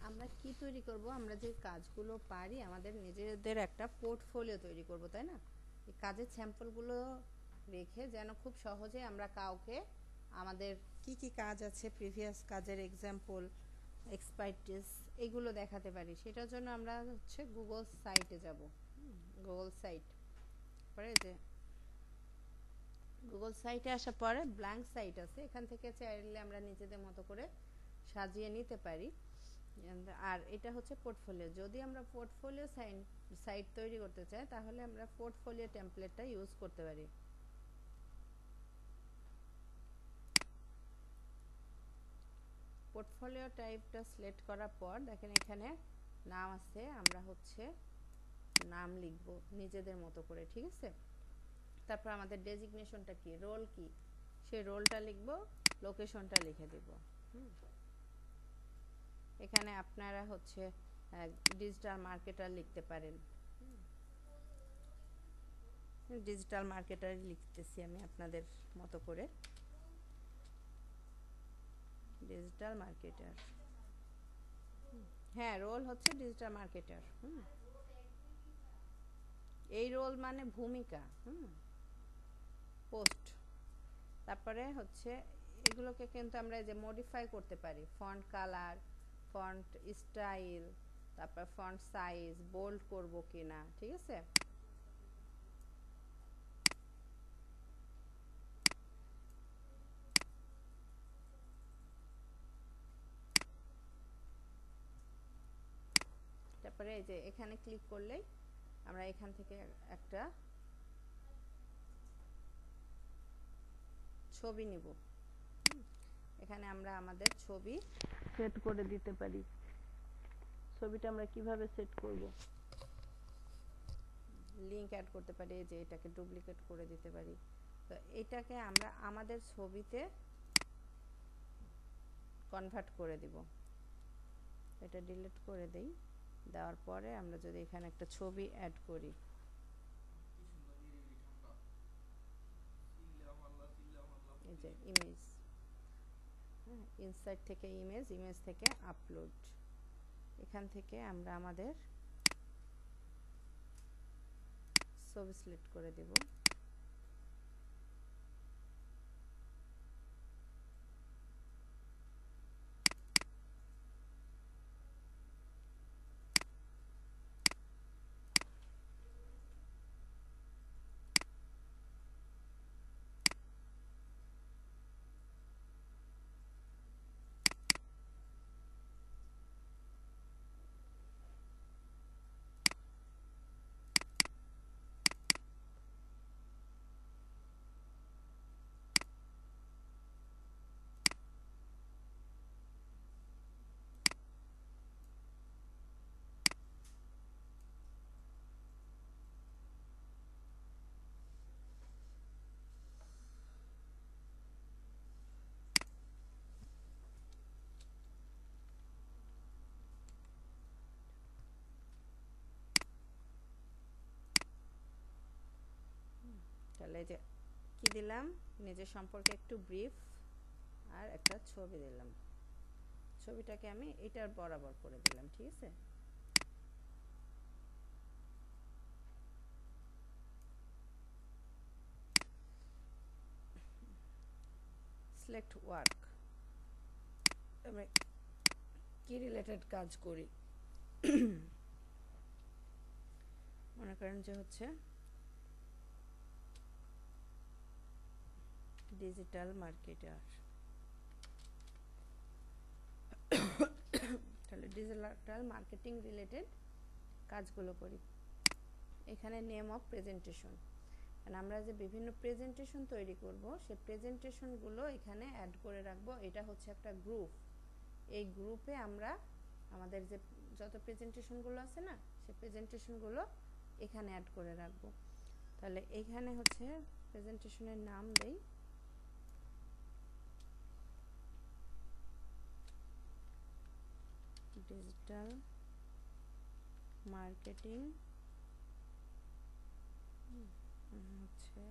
আমরা কি তৈরি করব, আমরা যে কাজগুলো পারি আমাদের নিজেদের একটা পোর্টফোলিও তৈরি করব, তাই না? এই কাজের স্যাম্পলগুলো রেখে যেন খুব সহজে আমরা কাউকে আমাদের কি কি কাজ আছে, প্রিভিয়াস কাজের এক্সাম্পল, এক্সপার্টিস, এগুলো দেখাতে পারি। সেটার জন্য আমরা হচ্ছে গুগল সাইটে যাব। গুগল সাইট পরে যে গুগল সাইটে আসার পরে ব্ল্যাঙ্ক সাইট আছে, এখান থেকে চাইলে আমরা নিজেদের মতো করে সাজিয়ে নিতে পারি। আর এটা হচ্ছে পোর্টফোলিও। যদি আমরা পোর্টফোলিও সাইট তৈরি করতে চাই তাহলে আমরা পোর্টফোলিও টেমপ্লেটটা ইউজ করতে পারি। পোর্টফোলিও টাইপটা সিলেক্ট করার পর দেখেন এখানে নাম আছে, আমরা হচ্ছে নাম লিখব নিজেদের মতো করে, ঠিক আছে? তারপর আমাদের ডেজিগনেশনটা কি, রোল কি, সেই রোলটা লিখব, লোকেশনটা লিখে দেব। এখানে আপনারা হচ্ছে ডিজিটাল মার্কেটার লিখতে পারেন। ডিজিটাল মার্কেটার লিখতেছি আমি আপনাদের মতো করে, ডিজিটাল মার্কেটার। হ্যাঁ, রোল হচ্ছে ডিজিটাল মার্কেটার। এই রোল মানে ভূমিকা, পোস্ট। তারপরে হচ্ছে এগুলোকে কিন্তু আমরা যে মডিফাই করতে পারি, ফন্ট কালার, ফন্ট স্টাইল, তারপর ফন্ট সাইজ, বোল্ড করব কিনা, ঠিক আছে? তারপরে এই যে এখানে ক্লিক করলেই আমরা এখান থেকে একটা ছবি নিব। এখানে আমরা আমাদের ছবি সেট করে দিতে পারি। ছবিটা আমরা কিভাবে সেট করব, লিংক অ্যাড করতে পারি, যে এটাকে ডুপ্লিকেট করে দিতে পারি। তো এটাকে আমরা আমাদের ছবিতে কনভার্ট করে দিব। এটা ডিলিট করে দেই। দেওয়ার পরে আমরা যদি এখানে একটা ছবি অ্যাড করি, এই যে ইমেজ, ইনসাইট থেকে ইমেজ, ইমেজ থেকে আপলোড, এখান থেকে আমরা আমাদের ছবি সিলেক্ট করে দেব। তাহলে যে কি দিলাম, নিজের সম্পর্কে একটু ব্রিফ আর একটা ছবি দিলাম। ছবিটাকে আমি এটার বরাবর করে দিলাম, ঠিক আছে? সিলেক্ট ওয়ার্ক, আমি কি রিলেটেড কাজ করি, মনে করেন যে হচ্ছে ডিজিটাল মার্কেটার। তাহলে ডিজিটাল মার্কেটিং রিলেটেড কাজগুলো করি। এখানে নেম অফ প্রেজেন্টেশন, মানে আমরা যে বিভিন্ন প্রেজেন্টেশন তৈরি করব সেই প্রেজেন্টেশনগুলো এখানে অ্যাড করে রাখবো। এটা হচ্ছে একটা গ্রুপ, এই গ্রুপে আমরা আমাদের যে যত প্রেজেন্টেশনগুলো আছে না, সেই প্রেজেন্টেশনগুলো এখানে অ্যাড করে রাখবো। তাহলে এখানে হচ্ছে প্রেজেন্টেশনের নাম দেই ডিজিটাল মার্কেটিং হচ্ছে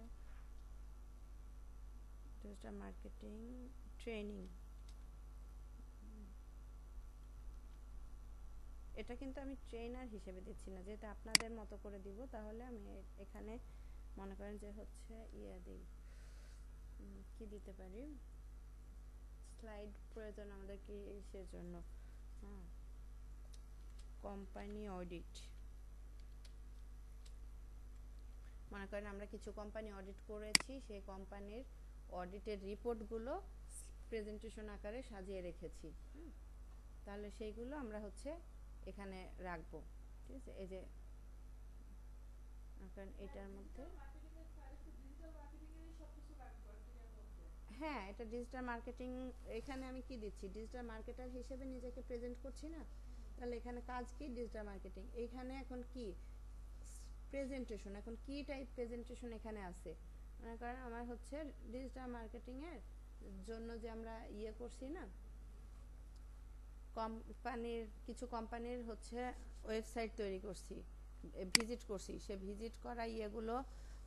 ডিজিটাল মার্কেটিং ট্রেনিং। এটা কিন্তু আমি ট্রেনার হিসেবে দিচ্ছি না, যেটা আপনাদের মতো করে দিব। তাহলে আমি এখানে মনে করেন যে হচ্ছে দিই, কি দিতে পারি, স্লাইড প্রয়োজন আমাদের কি কিসের জন্য, হ্যাঁ, কোম্পানি অডিট। মনে করেন আমরা কিছু কোম্পানি অডিট করেছি, সেই কোম্পানির অডিটের রিপোর্টগুলো প্রেজেন্টেশন আকারে সাজিয়ে রেখেছি। তাহলে সেইগুলো আমরা হচ্ছে এখানে রাখবো। ঠিক আছে, এই যে কারণ এটার মধ্যে, হ্যাঁ, এটা ডিজিটাল মার্কেটিং। এখানে আমি কি দিচ্ছি, ডিজিটাল মার্কেটার হিসেবে নিজেকে প্রেজেন্ট করছি না। তাহলে এখানে কাজ কি, ডিজিটাল মার্কেটিং। এইখানে এখন কি প্রেজেন্টেশন, এখন কি টাইপ প্রেজেন্টেশন এখানে আছে, মনে করেন আমার হচ্ছে ডিজিটাল মার্কেটিং এর জন্য যে আমরা করছি না, কোম্পানির কিছু কোম্পানির হচ্ছে ওয়েবসাইট তৈরি করছি, ভিজিট করছি, সে ভিজিট করা ইয়েগুলো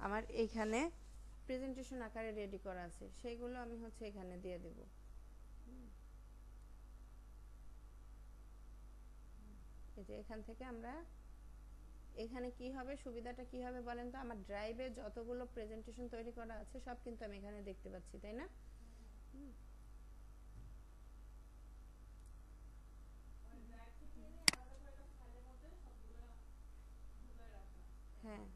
আমার এইখানে প্রেজেন্টেশন আকারে রেডি করা আছে, সেইগুলো আমি হচ্ছে এখানে দিয়ে দেব। এই যে এখান থেকে আমরা এখানে কি হবে, সুবিধাটা কি হবে বলেন তো, আমার ড্রাইভে যতগুলো প্রেজেন্টেশন তৈরি করা আছে সব কিন্তু আমি এখানে দেখতে পাচ্ছি, তাই না? হ্যাঁ,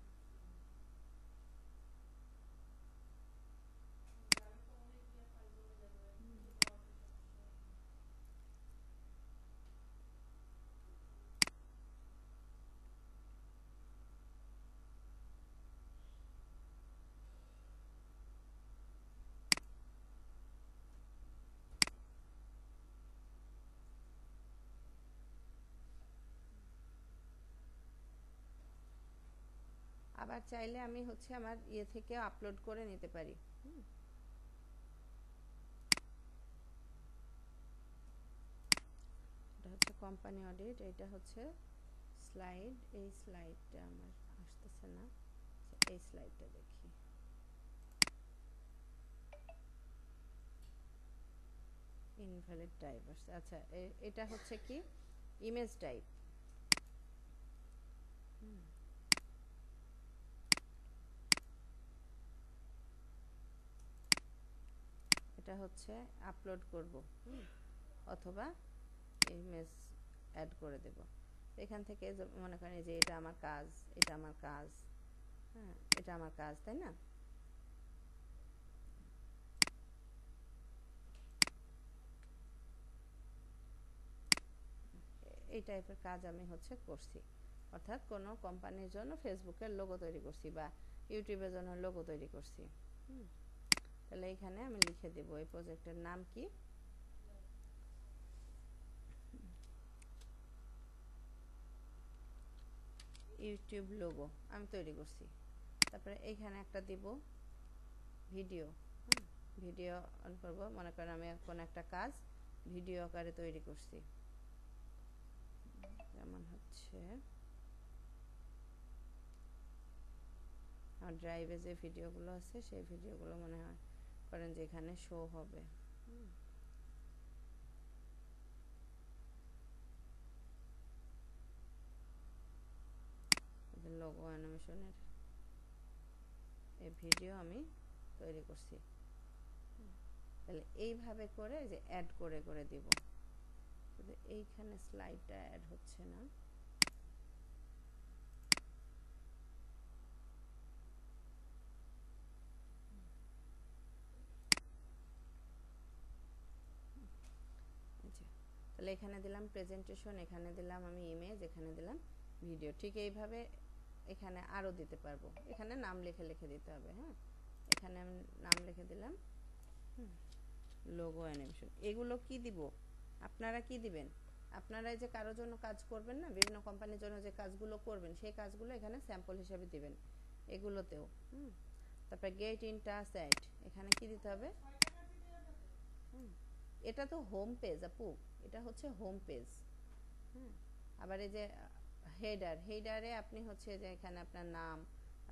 আবার চাইলে আমি হচ্ছে আমার থেকে আপলোড করে নিতে পারি। এটা হচ্ছে কোম্পানি অডিট, এটা হচ্ছে স্লাইড। এই স্লাইডটা আমার আসতেছে না, এই স্লাইডটা দেখি। ইনভ্যালিড টাইপ আসছে। আচ্ছা, এটা হচ্ছে কি ইমেজ টাইপ। এটা হচ্ছে আপলোড করব, অথবা ইমেজ অ্যাড করে দেব। এখান থেকে মনে করেন যে এটা আমার কাজ, এটা আমার কাজ, হ্যাঁ, এটা আমার কাজ, তাই না? এই টাইপের কাজ আমি হচ্ছে করছি, অর্থাৎ কোনো কোম্পানির জন্য ফেসবুকের লোগো তৈরি করছি বা ইউটিউবের জন্য লোগো তৈরি করছি। তাহলে এখানে আমি লিখে দেব এই প্রজেক্টের নাম কি, ইউটিউব লোগো আমি তৈরি করছি। তারপরে এইখানে একটা দিব ভিডিও, ভিডিও অন করব। মনে করেন আমি এখন একটা কাজ ভিডিও আকারে তৈরি করছি, যেমন হচ্ছে আমার ড্রাইভে যে ভিডিওগুলো আছে সেই ভিডিওগুলো মনে হয় করেন যে এখানে শো হবে। লোগো অ্যানিমেশনের এই ভিডিও আমি তৈরি করছি। তাহলে এইভাবে করে যে অ্যাড করে করে দিব, কিন্তু এইখানে স্লাইডটা অ্যাড হচ্ছে না। তাহলে এখানে দিলাম প্রেজেন্টেশন, এখানে দিলাম আমি ইমেজ, এখানে দিলাম ভিডিও। ঠিক এইভাবে এখানে আরও দিতে পারবো। এখানে নাম লিখে লিখে দিতে হবে। হ্যাঁ, এখানে আমি নাম লিখে দিলাম লোগো অ্যানিমেশন। এগুলো কি দিব, আপনারা কি দিবেন, আপনারা যে কারোর জন্য কাজ করবেন না, বিভিন্ন কোম্পানির জন্য যে কাজগুলো করবেন সেই কাজগুলো এখানে স্যাম্পল হিসেবে দিবেন এগুলোতেও। তারপরে গেট ইন টাচ অ্যাড, এখানে কি দিতে হবে, এটা তো হোম পেজ আপু, এটা হচ্ছে হোম পেজ। আবার এই যে হেডার, হেডারে আপনি হচ্ছে যে এখানে আপনার নাম,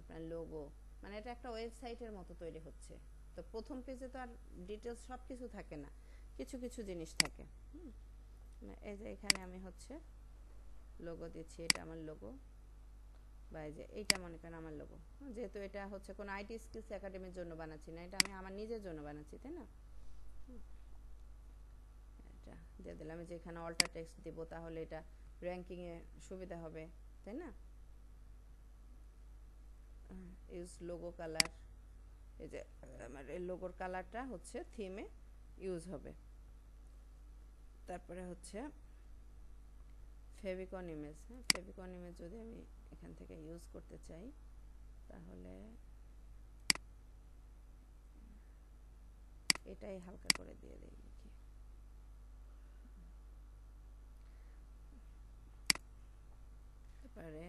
আপনার লোগো, মানে এটা একটা ওয়েবসাইটের মতো তৈরি হচ্ছে। তো প্রথম পেজে তো আর ডিটেলস সব কিছু থাকে না, কিছু কিছু জিনিস থাকে। এই যে এখানে আমি হচ্ছে লোগো দিচ্ছি, এটা আমার লোগো, বা এই যে এইটা মনে করেন আমার লোগো, যেহেতু এটা হচ্ছে কোনো আইটি স্কিলস একাডেমির জন্য বানাচ্ছি না, এটা আমি আমার নিজের জন্য বানাচ্ছি, তাই না? এটা দিয়ে দিলাম, যে এখানে অল্টার টেক্সট দিব, তাহলে এটা র্যাঙ্কিংয়ে সুবিধা হবে, তাই না? ইউজ লোগো কালার, এই যে আমার এই লোগোর কালারটা হচ্ছে থিমে ইউজ হবে। তারপরে হচ্ছে ফেভিকন ইমেজ, হ্যাঁ ফেভিকন ইমেজ যদি আমি এখান থেকে ইউজ করতে চাই তাহলে এটাই হালকা করে দিয়ে দিই নাকি। তারপরে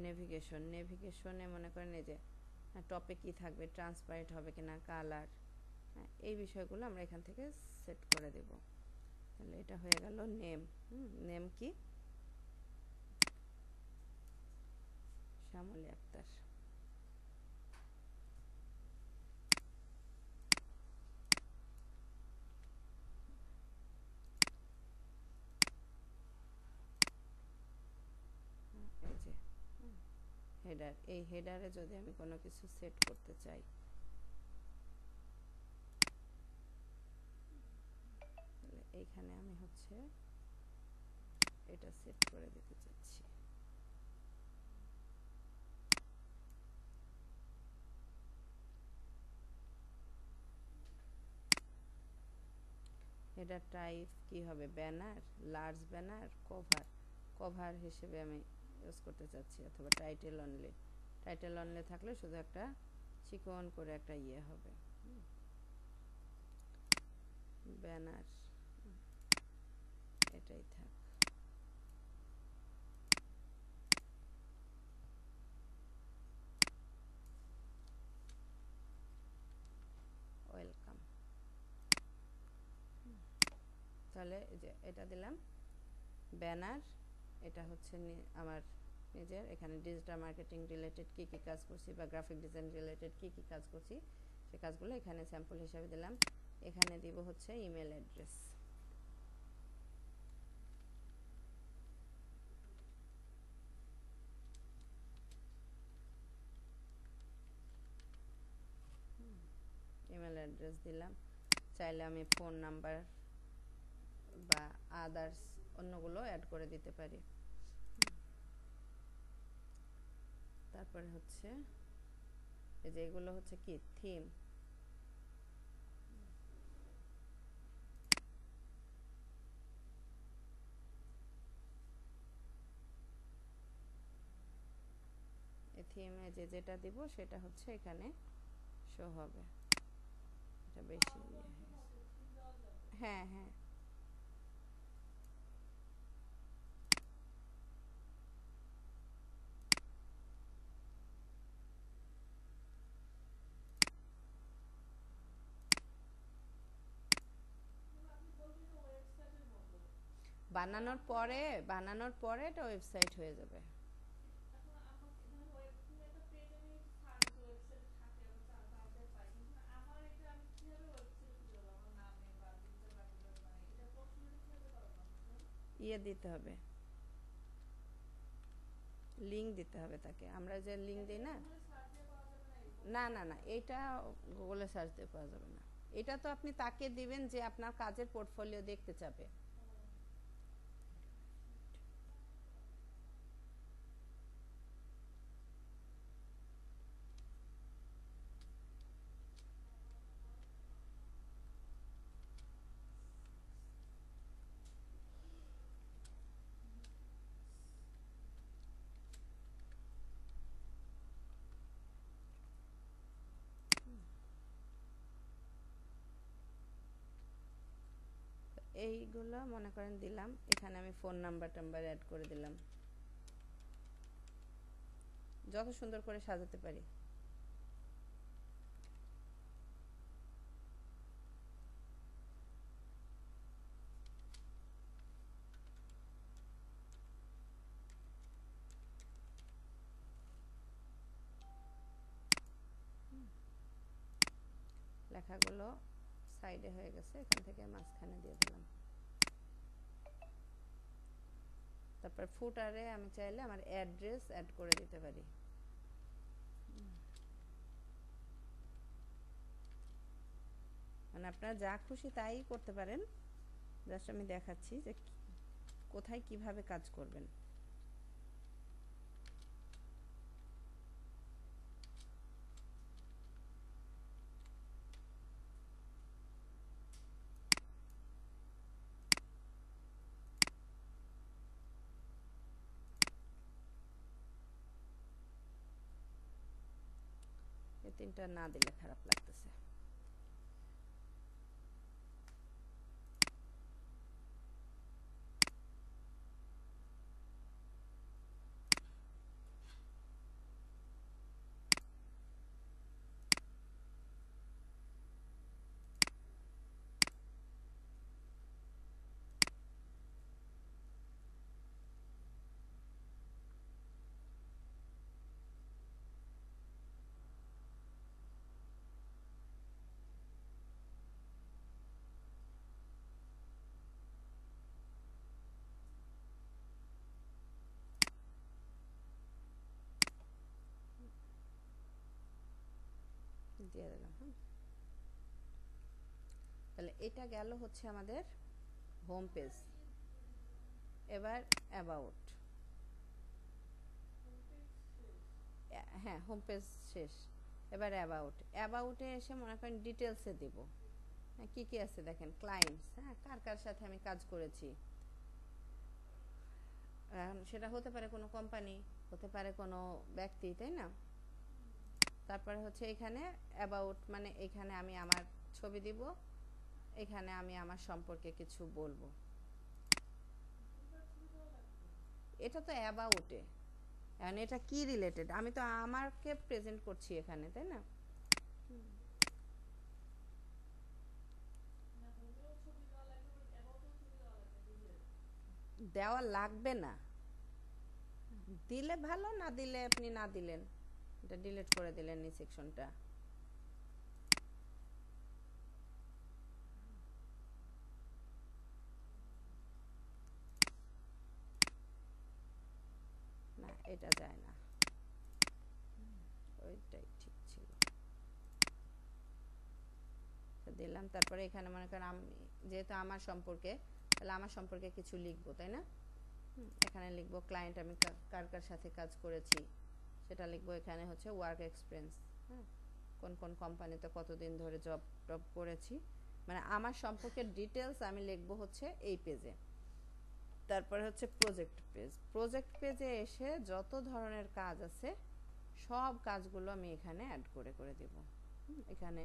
নেভিগেশনে মনে করেন এই যে টপে কি থাকবে, ট্রান্সপারেন্ট হবে কিনা, কালার, এই বিষয়গুলো আমরা এখান থেকে সেট করে দেব। তাহলে এটা হয়ে গেল নেম। নেম কি? শ্যামলী আক্তার। এই যে হেডার, এই হেডারে যদি আমি কোনো কিছু সেট করতে চাই, তাহলে এইখানে আমি হচ্ছে এটা সেট করে দিতে চাচ্ছি। হেডার টাইপ কি হবে? Banner, large banner, cover. Cover হিসেবে আমি ইউজ করতে চাচ্ছি, অথবা টাইটেল অনলি। টাইটেল অনলি থাকলে শুধু একটা চিকন করে একটা ইয়ে হবে, ব্যানার, এটাই থাক। ওয়েলকাম। তাহলে যে এটা দিলাম ব্যানার, এটা হচ্ছে আমার নিজের, এখানে ডিজিটাল মার্কেটিং রিলেটেড কী কী কাজ করছি বা গ্রাফিক ডিজাইন রিলেটেড কী কী কাজ করছি সে কাজগুলো এখানে স্যাম্পল হিসাবে দিলাম। এখানে দিব হচ্ছে ইমেল অ্যাড্রেস। ইমেল অ্যাড্রেস দিলাম, চাইলে আমি ফোন নাম্বার বা আদার্স অন্যগুলো অ্যাড করে দিতে পারি। তারপরে হচ্ছে এই যে এগুলো হচ্ছে কি থিম, এই থিমে যে যেটা দিব সেটা হচ্ছে এখানে শো হবে। এটা বেশি হ্যাঁ হ্যাঁ বানানোর পরে এটা ওয়েবসাইট হয়ে যাবে। ইয়ে দিতে হবে, লিংক দিতে হবে তাকে, আমরা যে লিংক দিই না, না না না এটা গুগলে সার্চ দিয়ে পাওয়া যাবে না। এটা তো আপনি তাকে দিবেন যে আপনার কাজের পোর্টফোলিও দেখতে চাবে। এইগুলো মনে করেন দিলাম, এখানে আমি ফোন নাম্বার টাম্বার অ্যাড করে দিলাম, যত সুন্দর করে সাজাতে পারি। লেখাগুলো সাইডে হয়ে গেছে, এখান থেকে মাঝখানে দিয়ে দিলাম। তারপর ফুটারে আমি চাইলে আমার অ্যাড্রেস অ্যাড করে দিতে পারি। মানে আপনারা যা খুশি তাই করতে পারেন, জাস্ট আমি দেখাচ্ছি যে কোথায় কিভাবে কাজ করবেন। এই তিনটা না দিলে খারাপ লাগতেছে। দিয়ে দিলাম। তাহলে এটা গেল হচ্ছে আমাদের হোম পেজ। এবার অ্যাবাউট, হ্যাঁ হোম পেজ শেষ। এবার অ্যাবাউটে এসে মনে করেন ডিটেলসে দেব। হ্যাঁ কী কী আছে দেখেন, ক্লায়েন্টস, হ্যাঁ কার কার সাথে আমি কাজ করেছি। সেটা হতে পারে কোনো কোম্পানি, হতে পারে কোনো ব্যক্তি, তাই না। তারপরে হচ্ছে এখানে অ্যাবাউট মানে এখানে আমি আমার ছবি দিব, এখানে আমি আমার সম্পর্কে কিছু বলবো। এটা তো অ্যাবাউটে, এখন এটা কি রিলেটেড, আমি তো আমাকে প্রেজেন্ট করছি এখানে, তাই না। দেওয়া লাগবে না, দিলে ভালো, না দিলে আপনি না দিলেন, এটা ডিলিট করে দিলেন এই সেকশনটা। না এটা যায় না, ওইটাই ঠিক ছিল। দিলাম, তারপরে এখানে মনে করেন আমি যেহেতু আমার সম্পর্কে, তাহলে আমার সম্পর্কে কিছু লিখবো, তাই না। এখানে লিখবো ক্লায়েন্ট, আমি কার কার সাথে কাজ করেছি সেটা লিখবো। এখানে হচ্ছে ওয়ার্ক এক্সপিরিয়েন্স, হ্যাঁ কোন কোন কোম্পানিতে কতদিন ধরে জব টব করেছি, মানে আমার সম্পর্কের ডিটেলস আমি লিখবো হচ্ছে এই পেজে। তারপরে হচ্ছে প্রজেক্ট পেজে এসে যত ধরনের কাজ আছে সব কাজগুলো আমি এখানে অ্যাড করে করে দেব। এখানে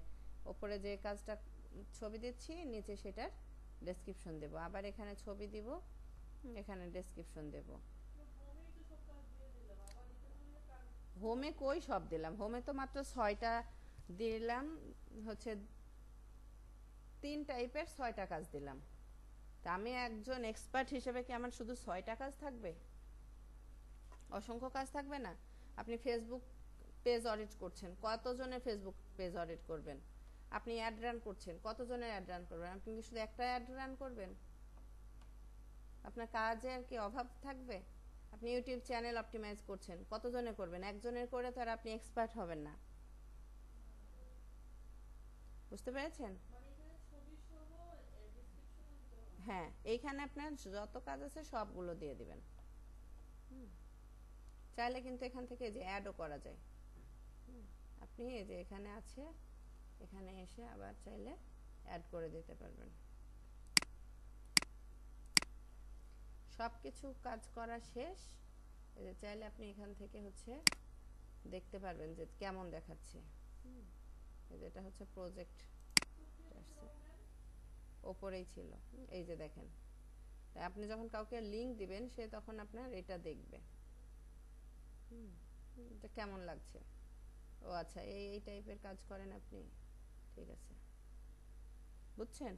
ওপরে যে কাজটা ছবি দিচ্ছি, নিচে সেটার ডেসক্রিপশন দেব, আবার এখানে ছবি দিব, এখানে ডেসক্রিপশন দেব। হোমে কই সব দিলাম, হোমে তো মাত্র 6টা দিলাম, হচ্ছে 3 টাইপের 6টা কাজ দিলাম। তা আমি একজন এক্সপার্ট হিসেবে কি আমার শুধু 6টা কাজ থাকবে? অসংখ্য কাজ থাকবে না। আপনি ফেসবুক পেজ অডিট করছেন, কতজনের ফেসবুক পেজ অডিট করবেন? আপনি অ্যাড রান করছেন, কতজনের অ্যাড রান করবেন? আপনি কি শুধু একটা অ্যাড রান করবেন? আপনার কাজের কি অভাব থাকবে? আপনি ইউটিউব চ্যানেল অপটিমাইজ করছেন, কতজনে করবেন? একজনের করে তো আর আপনি এক্সপার্ট হবেন না। বুঝতে পেরেছেন? হ্যাঁ এইখানে আপনার যত কাজ আছে সবগুলো দিয়ে দিবেন। চাইলে কিন্তু এখান থেকে যে অ্যাডও করা যায়, আপনি এই যে এখানে আছে, এখানে এসে আবার চাইলে অ্যাড করে দিতে পারবেন। সব কিছু কাজ করা শেষ। এই যে চাইলে আপনি এখান থেকে হচ্ছে দেখতে পারবেন যে কেমন দেখাচ্ছে। যেটা হচ্ছে প্রজেক্ট ওপরেই ছিল, এই যে দেখেন। তাই আপনি যখন কাউকে লিংক দিবেন সে তখন আপনার এটা দেখবে, এটা কেমন লাগছে। ও আচ্ছা এই টাইপের কাজ করেন আপনি, ঠিক আছে, বুঝছেন।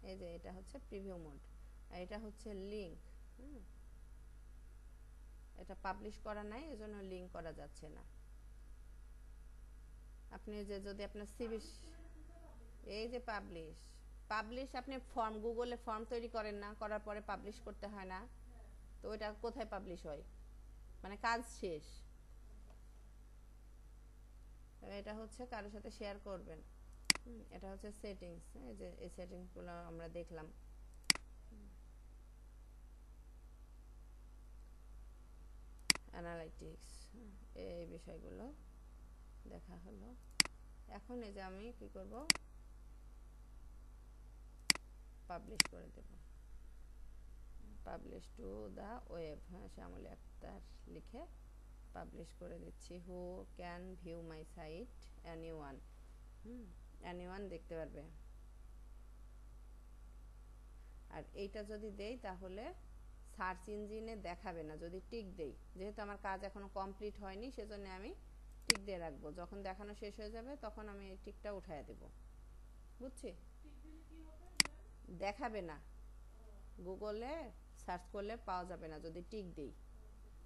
এই যে এটা হচ্ছে প্রিভিউ মোড, আর এটা হচ্ছে লিংক। এটা পাবলিশ করা নাই, এজন্য লিংক করা যাচ্ছে না। আপনি যে যদি আপনার সিভি, এই যে পাবলিশ, পাবলিশ আপনি ফর্ম গুগলে ফর্ম তৈরি করেন না, করার পরে পাবলিশ করতে হয় না, তো ওইটা কোথায় পাবলিশ হয়, মানে কাজ শেষ। এটা হচ্ছে কারোর সাথে শেয়ার করবেন। এটা হচ্ছে সেটিংস, এই যে এই সেটিংসগুলো আমরা দেখলাম। অ্যানালাইটিক্স, এই বিষয়গুলো দেখা হলো। এখন এই যে আমি কি করব, পাবলিশ করে দেব, পাবলিশ টু দ্য ওয়েব। হ্যাঁ, শ্যামলী আক্তার লিখে পাবলিশ করে দিচ্ছি। Who can view my site, anyone. Anyone দেখতে পারবে। আর এইটা যদি দেই তাহলে সার্চ ইঞ্জিনে দেখাবে না যদি টিক দেই, যেহেতু আমার কাজ এখনো কমপ্লিট হয়নি সেজন্য আমি টিক দিয়ে রাখবো। যখন দেখানো শেষ হয়ে যাবে তখন আমি এই টিকটা উঠাইয়া দেব। বুঝছি? দেখাবে না, গুগলে সার্চ করলে পাওয়া যাবে না যদি টিক দেই,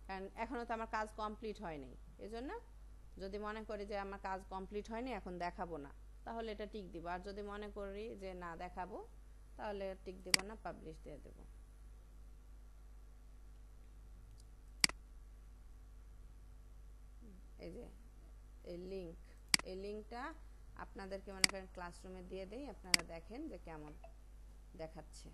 কারণ এখনো তো আমার কাজ কমপ্লিট হয়নি। এজন্য যদি মনে করি যে আমার কাজ কমপ্লিট হয়নি এখন দেখাবো না, তাহলে এটা টিক দিব। আর যদি মনে করি যে না দেখাবো, তাহলে টিক দেব না, পাবলিশ দিয়ে দেব। এই যে এই লিঙ্কটা আপনাদেরকে মনে করেন ক্লাসরুমে দিয়ে দেই, আপনারা দেখেন যে কেমন দেখাচ্ছে।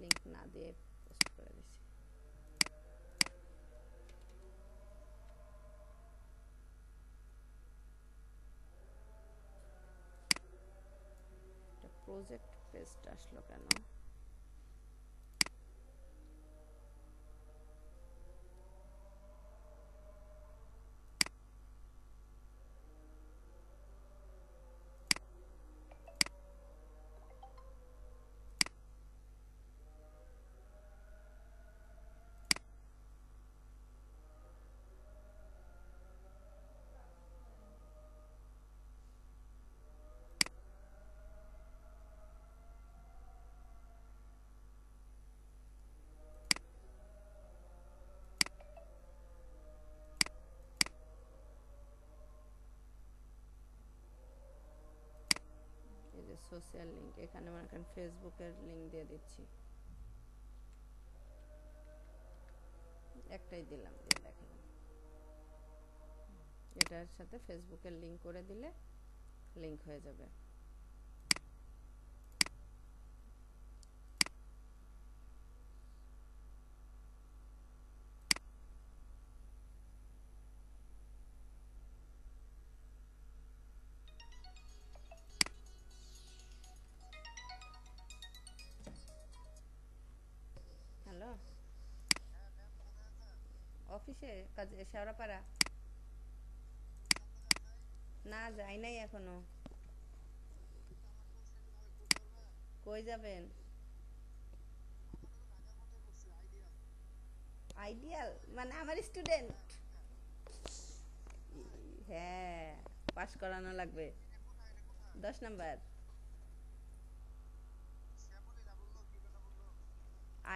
লিঙ্ক না দিয়ে পোস্ট করে দিছি। প্রজেক্ট পেজটা আসলো কেন? সোশ্যাল লিঙ্ক, এখানে মনে করেন ফেসবুকের লিঙ্ক দিয়ে দিচ্ছি, একটাই দিলাম, দিয়ে দেখালাম। এটার সাথে ফেসবুকের লিঙ্ক করে দিলে লিঙ্ক হয়ে যাবে। হ্যালো, অফিসে কাজে শেওড়াপাড়া? না, যাই নাই এখনো। কই যাবেন? আইডিয়াল মানে আমার স্টুডেন্ট? হ্যাঁ, পাস করানো লাগবে। 10 নাম্বার।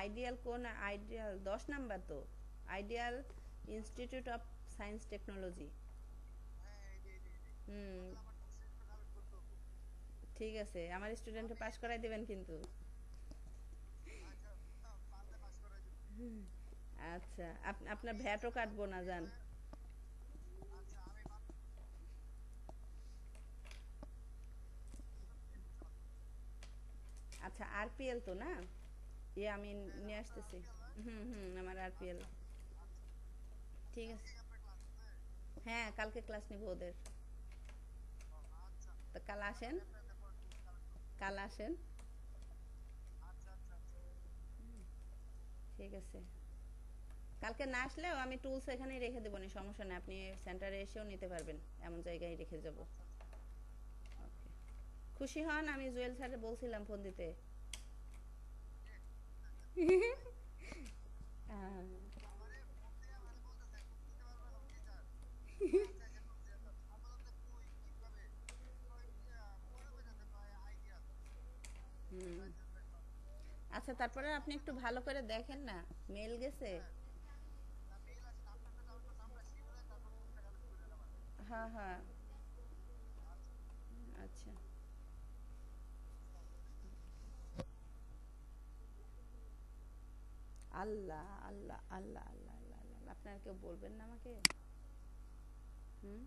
আইডিয়াল কোন আইডিয়াল? 10 নাম্বার তো ideal institute of science technology. হুম, ঠিক আছে, আমার স্টুডেন্টকে পাস করাই দিবেন কিন্তু। আচ্ছা, আপনার ভ্যাটও কাটবো না, জান। আচ্ছা, আরপিএল তো না? আমি নিয়ে আসতেছি। আমার আরপিএল। ঠিক আছে। হ্যাঁ, কালকে ক্লাস নিব ওদের। তো কাল আসেন, কাল আসেন। ঠিক আছে, কালকে না আসলেও আমি টুলস এখানেই রেখে দেবো, না সমস্যা নেই, আপনি সেন্টারে এসেও নিতে পারবেন, এমন জায়গায় রেখে যাব। খুশি হন? আমি জুয়েল স্যারে বলছিলাম ফোন দিতে। আহ, হুম। আচ্ছা, তারপরে আপনি একটু ভালো করে দেখেন না, মেল গেছে। হ্যাঁ, হ্যাঁ। আচ্ছা। আল্লাহ, আল্লাহ, আল্লাহ, আল্লাহ, আল্লাহ, আল্লাহ, আপনার কেউ বলবেন না আমাকে? হুম।